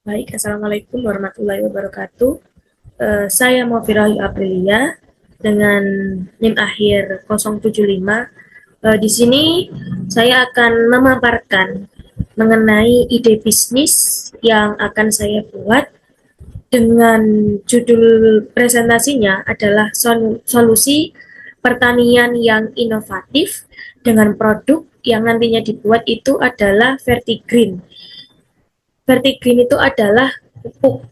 Baik, Assalamualaikum warahmatullahi wabarakatuh. Saya Muafirah Aprilia dengan NIM akhir 075. Di sini saya akan memaparkan mengenai ide bisnis yang akan saya buat dengan judul presentasinya adalah solusi pertanian yang inovatif dengan produk yang nantinya dibuat itu adalah Vertigreen. Vertigreen itu adalah pupuk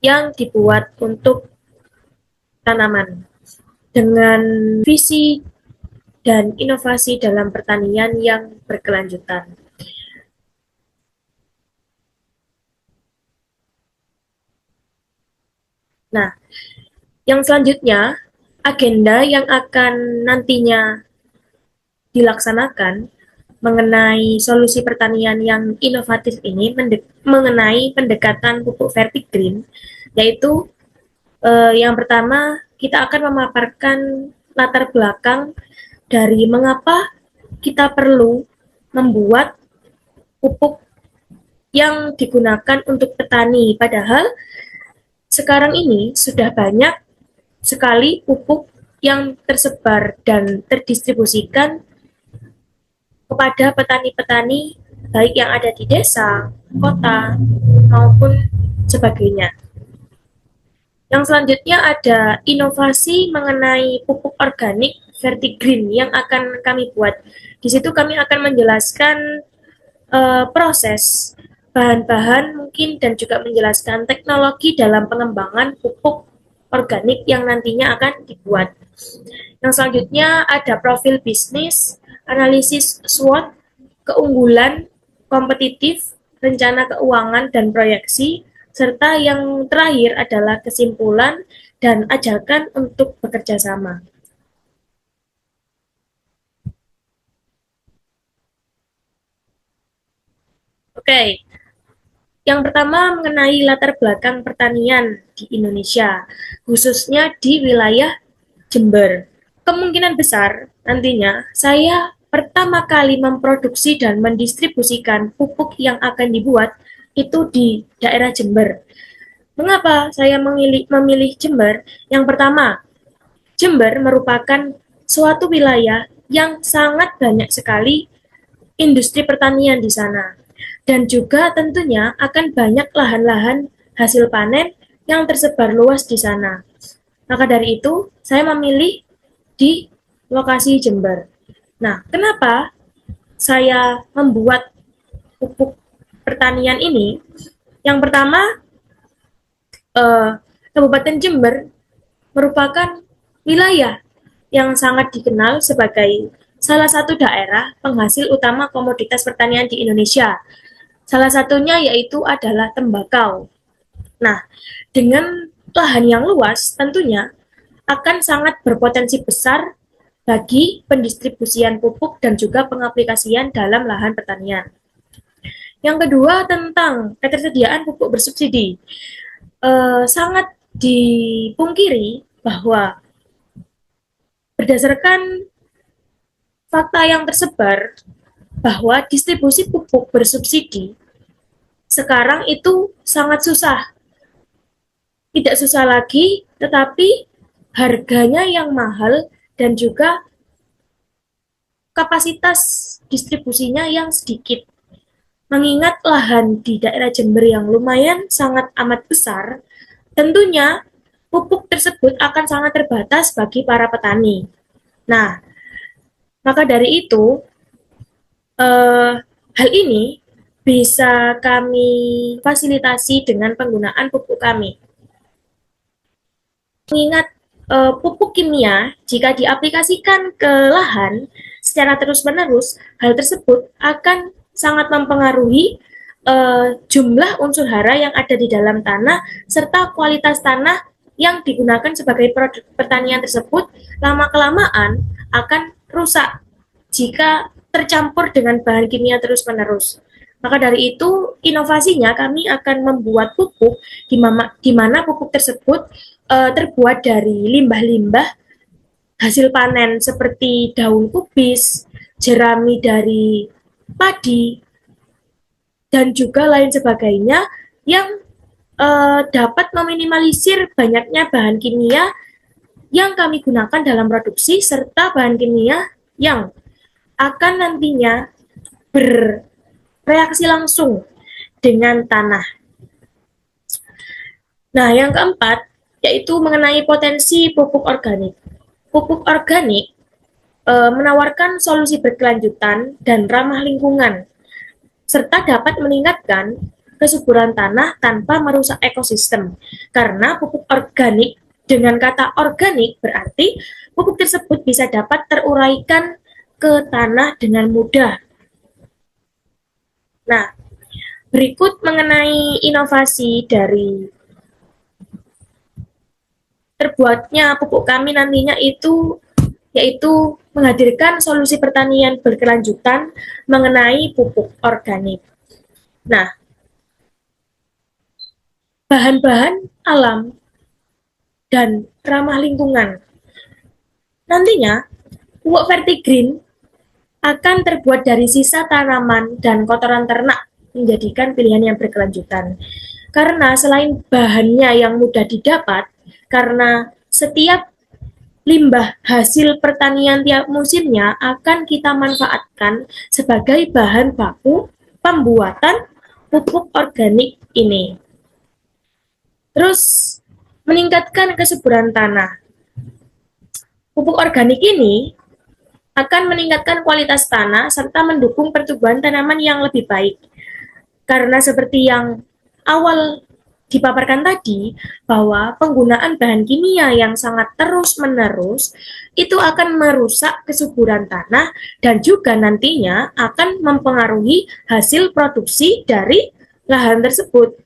yang dibuat untuk tanaman dengan visi dan inovasi dalam pertanian yang berkelanjutan. Nah, yang selanjutnya, agenda yang akan nantinya dilaksanakan mengenai solusi pertanian yang inovatif ini mengenai pendekatan pupuk vertigreen, yaitu yang pertama kita akan memaparkan latar belakang dari mengapa kita perlu membuat pupuk yang digunakan untuk petani. Padahal sekarang ini sudah banyak sekali pupuk yang tersebar dan terdistribusikan kepada petani-petani baik yang ada di desa, kota, maupun sebagainya. Yang selanjutnya ada inovasi mengenai pupuk organik Vertigreen yang akan kami buat. Di situ kami akan menjelaskan proses bahan-bahan mungkin dan juga menjelaskan teknologi dalam pengembangan pupuk organik yang nantinya akan dibuat. Yang selanjutnya ada profil bisnis, analisis SWOT, keunggulan, kompetitif, rencana keuangan dan proyeksi, serta yang terakhir adalah kesimpulan dan ajakan untuk bekerja sama. Oke, yang pertama mengenai latar belakang pertanian di Indonesia, khususnya di wilayah Jember. Kemungkinan besar nantinya saya pertama kali memproduksi dan mendistribusikan pupuk yang akan dibuat itu di daerah Jember. Mengapa saya memilih Jember? Yang pertama, Jember merupakan suatu wilayah yang sangat banyak sekali industri pertanian di sana. Dan juga tentunya akan banyak lahan-lahan hasil panen yang tersebar luas di sana. Maka dari itu, saya memilih di lokasi Jember. Nah, kenapa saya membuat pupuk pertanian ini? Yang pertama, eh, Kabupaten Jember merupakan wilayah yang sangat dikenal sebagai salah satu daerah penghasil utama komoditas pertanian di Indonesia. Salah satunya yaitu adalah tembakau. Nah, dengan lahan yang luas tentunya akan sangat berpotensi besar bagi pendistribusian pupuk dan juga pengaplikasian dalam lahan pertanian. Yang kedua tentang ketersediaan pupuk bersubsidi. Sangat dipungkiri bahwa berdasarkan fakta yang tersebar bahwa distribusi pupuk bersubsidi sekarang itu sangat susah. Tidak susah lagi, tetapi harganya yang mahal dan juga kapasitas distribusinya yang sedikit. Mengingat lahan di daerah Jember yang lumayan sangat amat besar, tentunya pupuk tersebut akan sangat terbatas bagi para petani. Nah, maka dari itu, hal ini bisa kami fasilitasi dengan penggunaan pupuk kami. Mengingat pupuk kimia jika diaplikasikan ke lahan secara terus-menerus, hal tersebut akan sangat mempengaruhi jumlah unsur hara yang ada di dalam tanah serta kualitas tanah yang digunakan sebagai produk pertanian tersebut lama-kelamaan akan rusak jika tercampur dengan bahan kimia terus-menerus. Maka dari itu, inovasinya kami akan membuat pupuk di mana pupuk tersebut terbuat dari limbah-limbah hasil panen seperti daun kubis, jerami dari padi, dan juga lain sebagainya yang dapat meminimalisir banyaknya bahan kimia yang kami gunakan dalam produksi serta bahan kimia yang akan nantinya bereaksi langsung dengan tanah. Nah, yang keempat yaitu mengenai potensi pupuk organik. Pupuk organik menawarkan solusi berkelanjutan dan ramah lingkungan, serta dapat meningkatkan kesuburan tanah tanpa merusak ekosistem. Karena pupuk organik, dengan kata organik berarti pupuk tersebut bisa dapat teruraikan ke tanah dengan mudah. Nah, berikut mengenai inovasi dari terbuatnya pupuk kami nantinya itu yaitu menghadirkan solusi pertanian berkelanjutan mengenai pupuk organik. Nah, bahan-bahan alam dan ramah lingkungan. Nantinya, pupuk vertigreen akan terbuat dari sisa tanaman dan kotoran ternak, menjadikan pilihan yang berkelanjutan. Karena selain bahannya yang mudah didapat, karena setiap limbah hasil pertanian tiap musimnya akan kita manfaatkan sebagai bahan baku pembuatan pupuk organik ini. Terus meningkatkan kesuburan tanah. Pupuk organik ini akan meningkatkan kualitas tanah serta mendukung pertumbuhan tanaman yang lebih baik. Karena seperti yang awal dipaparkan tadi, bahwa penggunaan bahan kimia yang sangat terus-menerus itu akan merusak kesuburan tanah dan juga nantinya akan mempengaruhi hasil produksi dari lahan tersebut.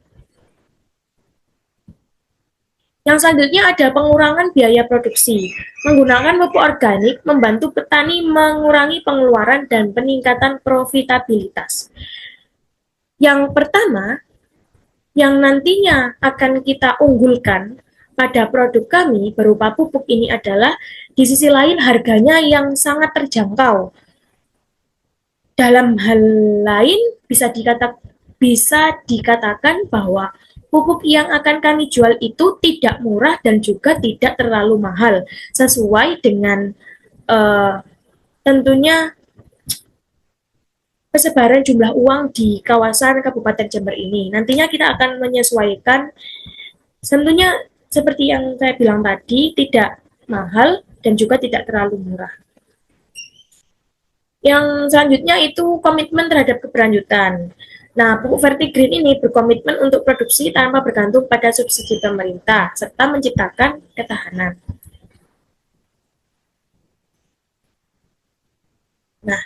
Yang selanjutnya ada pengurangan biaya produksi. Menggunakan pupuk organik membantu petani mengurangi pengeluaran dan peningkatan profitabilitas. Yang pertama, yang nantinya akan kita unggulkan pada produk kami berupa pupuk ini adalah di sisi lain harganya yang sangat terjangkau. Dalam hal lain bisa dikatakan bahwa pupuk yang akan kami jual itu tidak murah dan juga tidak terlalu mahal, sesuai dengan tentunya persebaran jumlah uang di kawasan Kabupaten Jember ini. Nantinya kita akan menyesuaikan, tentunya seperti yang saya bilang tadi, tidak mahal dan juga tidak terlalu murah. Yang selanjutnya itu komitmen terhadap keberlanjutan. Nah, pupuk vertigreen ini berkomitmen untuk produksi tanpa bergantung pada subsidi pemerintah, serta menciptakan ketahanan. Nah,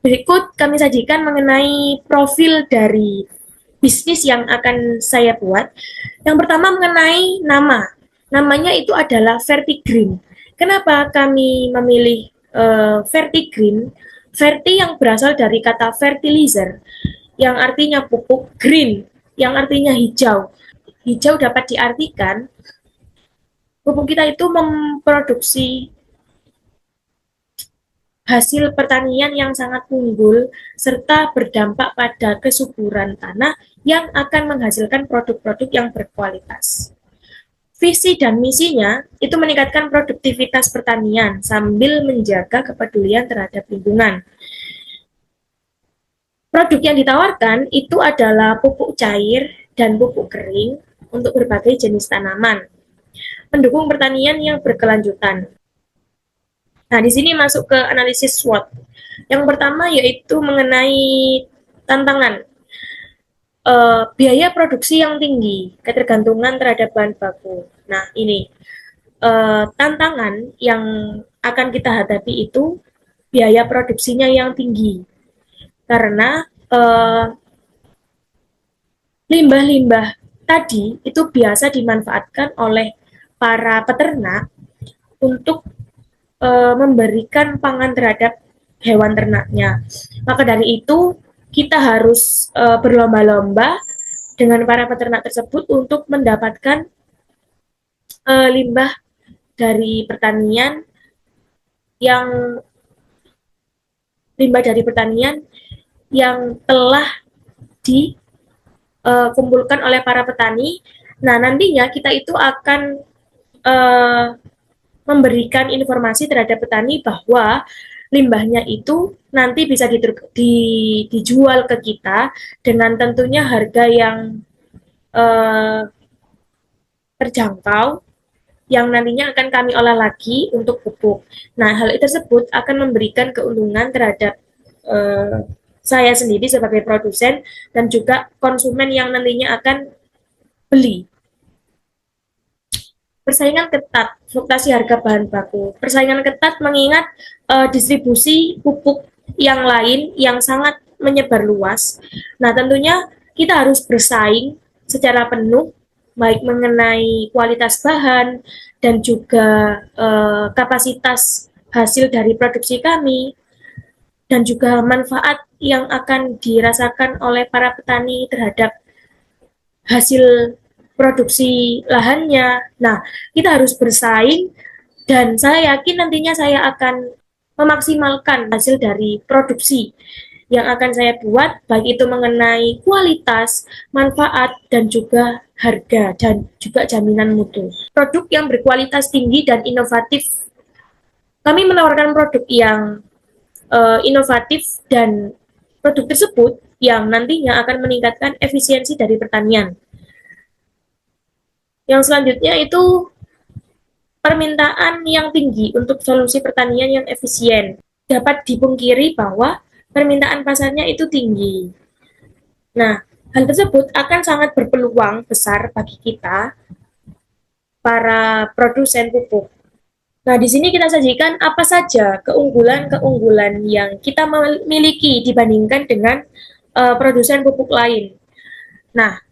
berikut kami sajikan mengenai profil dari bisnis yang akan saya buat. Yang pertama mengenai nama. Namanya itu adalah Vertigreen. Kenapa kami memilih Vertigreen? Verti yang berasal dari kata fertilizer, yang artinya pupuk, green, yang artinya hijau. Hijau dapat diartikan pupuk kita itu memproduksi hasil pertanian yang sangat unggul serta berdampak pada kesuburan tanah yang akan menghasilkan produk-produk yang berkualitas. Visi dan misinya itu meningkatkan produktivitas pertanian sambil menjaga kepedulian terhadap lingkungan. Produk yang ditawarkan itu adalah pupuk cair dan pupuk kering untuk berbagai jenis tanaman. Mendukung pertanian yang berkelanjutan. Nah, di sini masuk ke analisis SWOT. Yang pertama yaitu mengenai tantangan. Biaya produksi yang tinggi, ketergantungan terhadap bahan baku. Nah, ini tantangan yang akan kita hadapi itu biaya produksinya yang tinggi. Karena limbah-limbah tadi itu biasa dimanfaatkan oleh para peternak untuk memberikan pangan terhadap hewan ternaknya. Maka dari itu kita harus berlomba-lomba dengan para peternak tersebut untuk mendapatkan limbah dari pertanian yang limbah dari pertanian yang telah kumpulkan oleh para petani. Nah, nantinya kita itu akan uh, memberikan informasi terhadap petani bahwa limbahnya itu nanti bisa dijual ke kita dengan tentunya harga yang uh, terjangkau yang nantinya akan kami olah lagi untuk pupuk. Nah, hal tersebut akan memberikan keuntungan terhadap saya sendiri sebagai produsen dan juga konsumen yang nantinya akan beli. Persaingan ketat, fluktuasi harga bahan baku. Persaingan ketat mengingat distribusi pupuk yang lain yang sangat menyebar luas. Nah, tentunya kita harus bersaing secara penuh, baik mengenai kualitas bahan dan juga kapasitas hasil dari produksi kami, dan juga manfaat yang akan dirasakan oleh para petani terhadap hasil produksi lahannya. Nah, kita harus bersaing dan saya yakin nantinya saya akan memaksimalkan hasil dari produksi yang akan saya buat, baik itu mengenai kualitas, manfaat, dan juga harga, dan juga jaminan mutu. Produk yang berkualitas tinggi dan inovatif. Kami menawarkan produk yang inovatif dan produk tersebut yang nantinya akan meningkatkan efisiensi dari pertanian. Yang selanjutnya itu permintaan yang tinggi untuk solusi pertanian yang efisien. Dapat dipungkiri bahwa permintaan pasarnya itu tinggi. Nah, hal tersebut akan sangat berpeluang besar bagi kita, para produsen pupuk. Nah, di sini kita sajikan apa saja keunggulan-keunggulan yang kita miliki dibandingkan dengan produsen pupuk lain. Nah,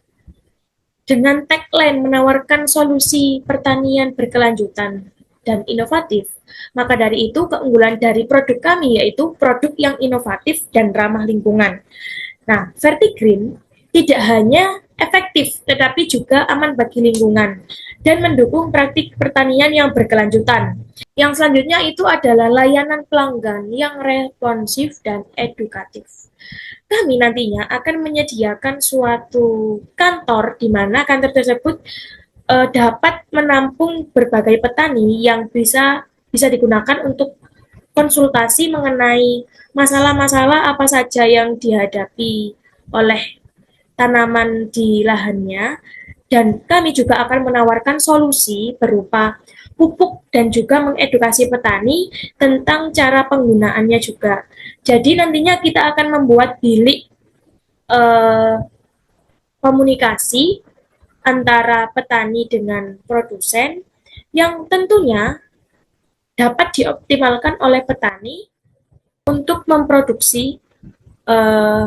dengan tagline menawarkan solusi pertanian berkelanjutan dan inovatif, maka dari itu keunggulan dari produk kami yaitu produk yang inovatif dan ramah lingkungan. Nah, Vertigreen tidak hanya efektif, tetapi juga aman bagi lingkungan dan mendukung praktik pertanian yang berkelanjutan. Yang selanjutnya itu adalah layanan pelanggan yang responsif dan edukatif. Kami nantinya akan menyediakan suatu kantor di mana kantor tersebut dapat menampung berbagai petani yang bisa digunakan untuk konsultasi mengenai masalah-masalah apa saja yang dihadapi oleh tanaman di lahannya, dan kami juga akan menawarkan solusi berupa pupuk dan juga mengedukasi petani tentang cara penggunaannya juga. Jadi nantinya kita akan membuat bilik eh, komunikasi antara petani dengan produsen yang tentunya dapat dioptimalkan oleh petani untuk memproduksi eh,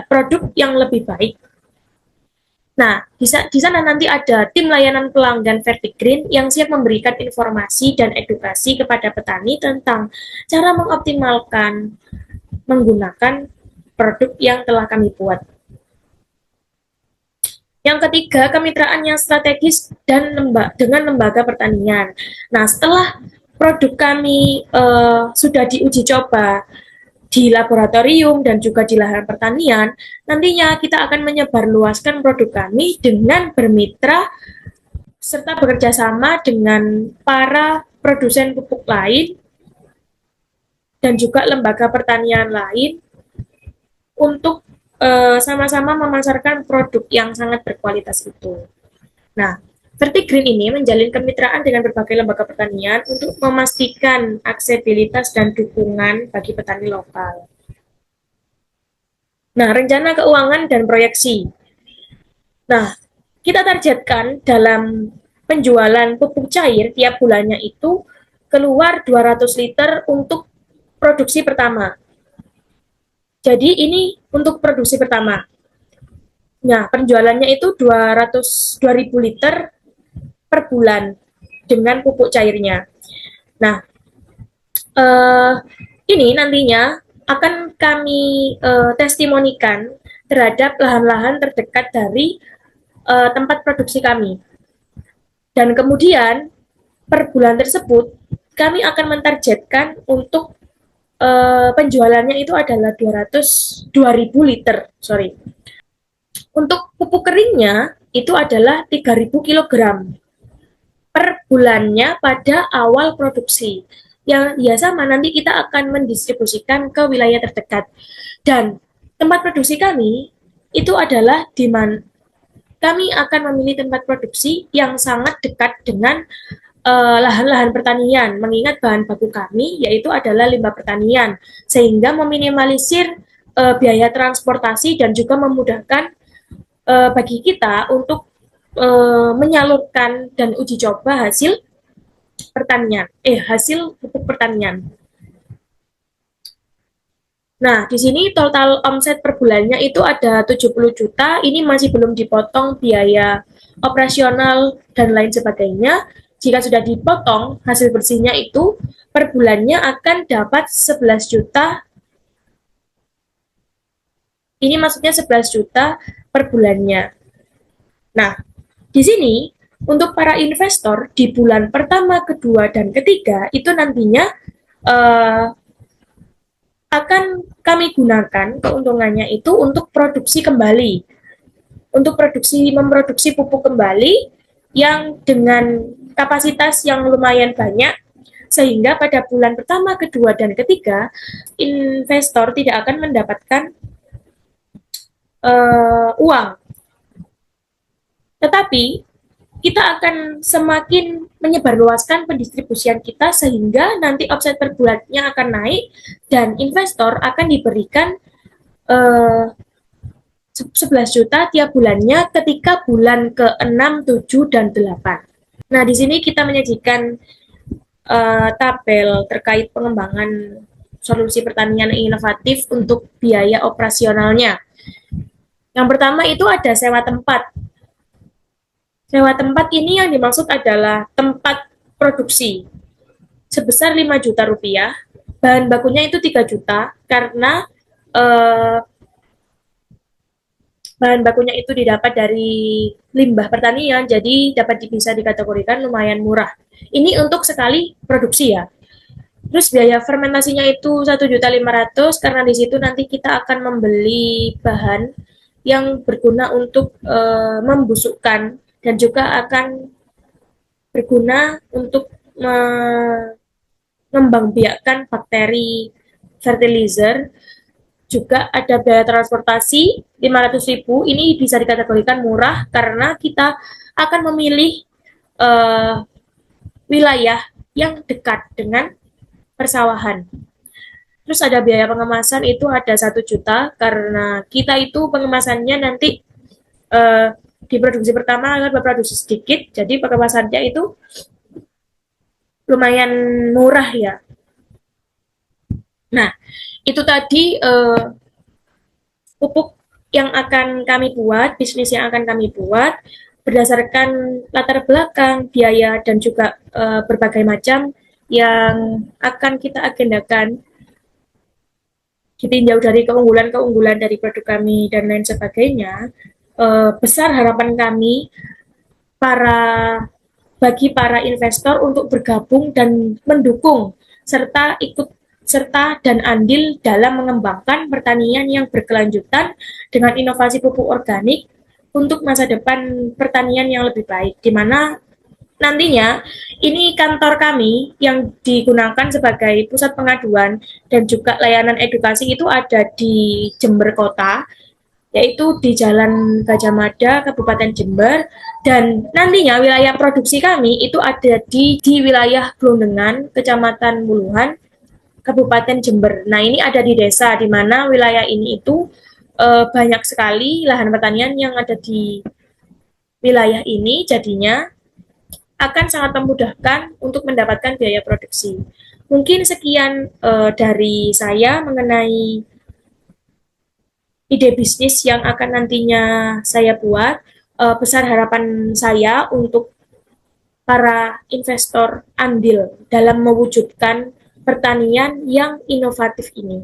produk yang lebih baik. Nah, di sana nanti ada tim layanan pelanggan Vertigreen yang siap memberikan informasi dan edukasi kepada petani tentang cara mengoptimalkan menggunakan produk yang telah kami buat. Yang ketiga, kemitraan yang strategis dan dengan lembaga pertanian. Nah, setelah produk kami sudah diuji coba di laboratorium dan juga di lahan pertanian, nantinya kita akan menyebarluaskan produk kami dengan bermitra serta bekerja sama dengan para produsen pupuk lain dan juga lembaga pertanian lain untuk sama-sama memasarkan produk yang sangat berkualitas itu. Nah, Vertigreen ini menjalin kemitraan dengan berbagai lembaga pertanian untuk memastikan aksesibilitas dan dukungan bagi petani lokal. Nah, rencana keuangan dan proyeksi. Nah, kita targetkan dalam penjualan pupuk cair tiap bulannya itu keluar 200 liter untuk produksi pertama. Jadi ini untuk produksi pertama. Nah, penjualannya itu 2.000 liter per bulan dengan pupuk cairnya. Nah, ini nantinya akan kami testimonikan terhadap lahan-lahan terdekat dari tempat produksi kami. Dan kemudian per bulan tersebut kami akan mentargetkan untuk penjualannya itu adalah 2.000 liter, Untuk pupuk keringnya itu adalah 3.000 kilogram per bulannya pada awal produksi. Yang ya sama, nanti kita akan mendistribusikan ke wilayah terdekat. Dan tempat produksi kami itu adalah di mana kami akan memilih tempat produksi yang sangat dekat dengan lahan-lahan pertanian, mengingat bahan baku kami yaitu adalah limbah pertanian, sehingga meminimalisir biaya transportasi dan juga memudahkan bagi kita untuk menyalurkan dan uji coba hasil pupuk pertanian. Nah, di sini total omset per bulannya itu ada 70 juta, ini masih belum dipotong biaya operasional dan lain sebagainya. Jika sudah dipotong, hasil bersihnya itu per bulannya akan dapat 11 juta. Ini maksudnya 11 juta per bulannya. Nah, di sini untuk para investor di bulan pertama, kedua, dan ketiga itu nantinya akan kami gunakan keuntungannya itu untuk produksi kembali, untuk memproduksi pupuk kembali yang dengan kapasitas yang lumayan banyak, sehingga pada bulan pertama, kedua, dan ketiga investor tidak akan mendapatkan uang, tetapi kita akan semakin menyebarluaskan pendistribusian kita sehingga nanti omset per bulannya akan naik dan investor akan diberikan 11 juta tiap bulannya ketika bulan ke-6, 7, dan 8. Nah, di sini kita menyajikan tabel terkait pengembangan solusi pertanian yang inovatif untuk biaya operasionalnya. Yang pertama itu ada sewa tempat. Sewa tempat ini yang dimaksud adalah tempat produksi sebesar 5 juta rupiah. Bahan bakunya itu 3 juta karena bahan bakunya itu didapat dari limbah pertanian, jadi dapat bisa dikategorikan lumayan murah. Ini untuk sekali produksi ya. Terus biaya fermentasinya itu 1.500.000 karena di situ nanti kita akan membeli bahan yang berguna untuk membusukkan dan juga akan berguna untuk mengembangbiakkan bakteri fertilizer. Juga ada biaya transportasi 500.000, ini bisa dikategorikan murah karena kita akan memilih wilayah yang dekat dengan persawahan. Terus ada biaya pengemasan itu ada 1 juta karena kita itu pengemasannya nanti di produksi pertama akan berproduksi sedikit, jadi pengemasannya itu lumayan murah ya. Nah, itu tadi pupuk yang akan kami buat, bisnis yang akan kami buat berdasarkan latar belakang, biaya, dan juga berbagai macam yang akan kita agendakan ditinjau dari keunggulan-keunggulan dari produk kami dan lain sebagainya. Besar harapan kami bagi para investor untuk bergabung dan mendukung serta dan andil dalam mengembangkan pertanian yang berkelanjutan dengan inovasi pupuk organik untuk masa depan pertanian yang lebih baik, di mana nantinya ini kantor kami yang digunakan sebagai pusat pengaduan dan juga layanan edukasi itu ada di Jember Kota, yaitu di Jalan Gajah Mada, Kabupaten Jember, dan nantinya wilayah produksi kami itu ada di wilayah Blondengan, Kecamatan Muluhan, Kabupaten Jember. Nah, ini ada di desa, di mana wilayah ini itu banyak sekali lahan pertanian yang ada di wilayah ini, jadinya akan sangat memudahkan untuk mendapatkan biaya produksi. Mungkin sekian dari saya mengenai ide bisnis yang akan nantinya saya buat. Besar harapan saya untuk para investor andil dalam mewujudkan pertanian yang inovatif ini.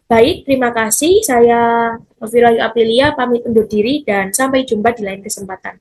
Baik, terima kasih. Saya Novira Aprilia pamit undur diri dan sampai jumpa di lain kesempatan.